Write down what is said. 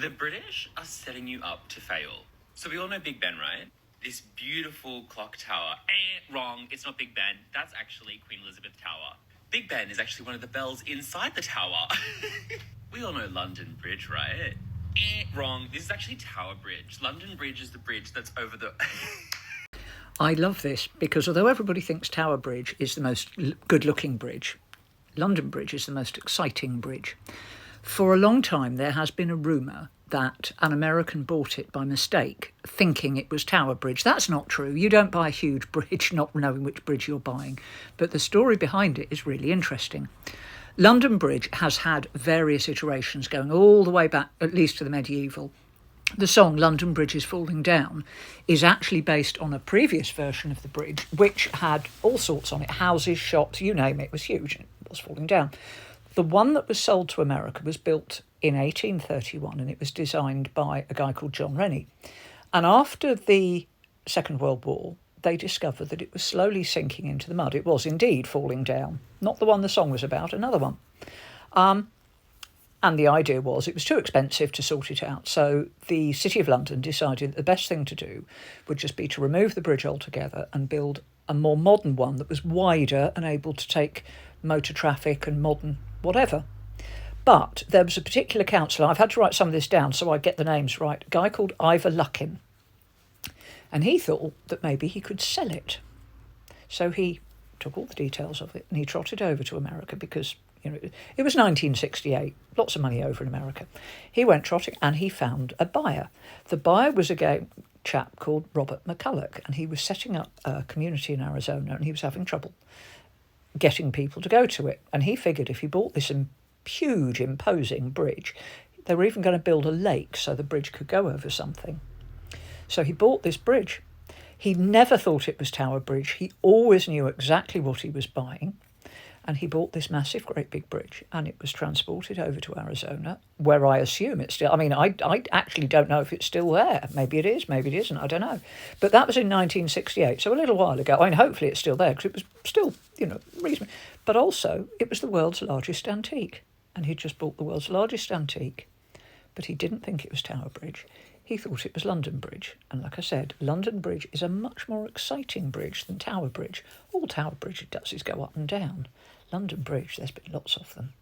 The British are setting you up to fail. So we all know Big Ben, right? This beautiful clock tower. Wrong, it's not Big Ben. That's actually Queen Elizabeth Tower. Big Ben is actually one of the bells inside the tower. We all know London Bridge, right? Wrong, this is actually Tower Bridge. London Bridge is the bridge that's over the... I love this because although everybody thinks Tower Bridge is the most good-looking bridge, London Bridge is the most exciting bridge. For a long time, there has been a rumour that an American bought it by mistake, thinking it was Tower Bridge. That's not true. You don't buy a huge bridge not knowing which bridge you're buying. But the story behind it is really interesting. London Bridge has had various iterations going all the way back, at least to the medieval. The song London Bridge is Falling Down is actually based on a previous version of the bridge, which had all sorts on it, houses, shops, you name it. It was huge and it was falling down. The one that was sold to America was built in 1831 and it was designed by a guy called John Rennie. And after the Second World War, they discovered that it was slowly sinking into the mud. It was indeed falling down. Not the one the song was about, another one. And the idea was it was too expensive to sort it out. So the City of London decided that the best thing to do would just be to remove the bridge altogether and build a more modern one that was wider and able to take motor traffic and modern whatever. But there was a particular councillor, I've had to write some of this down so I get the names right, a guy called Ivor Luckin. And he thought that maybe he could sell it. So he took all the details of it and he trotted over to America because, you know, it was 1968, lots of money over in America. He went trotting and he found a buyer. The buyer was a chap called Robert McCulloch, and he was setting up a community in Arizona and he was having trouble getting people to go to it. And he figured if he bought this huge, imposing bridge, they were even going to build a lake so the bridge could go over something. So he bought this bridge. He never thought it was Tower Bridge. He always knew exactly what he was buying. And he bought this massive, great big bridge, and it was transported over to Arizona, where I assume it's still... I mean, I actually don't know if it's still there. Maybe it is, maybe it isn't, I don't know. But that was in 1968, so a little while ago. I mean, hopefully it's still there, because it was still, you know, reasonable. But also, it was the world's largest antique, and he'd just bought the world's largest antique, but he didn't think it was Tower Bridge. He thought it was London Bridge. And like I said, London Bridge is a much more exciting bridge than Tower Bridge. All Tower Bridge does is go up and down. London Bridge, there's been lots of them.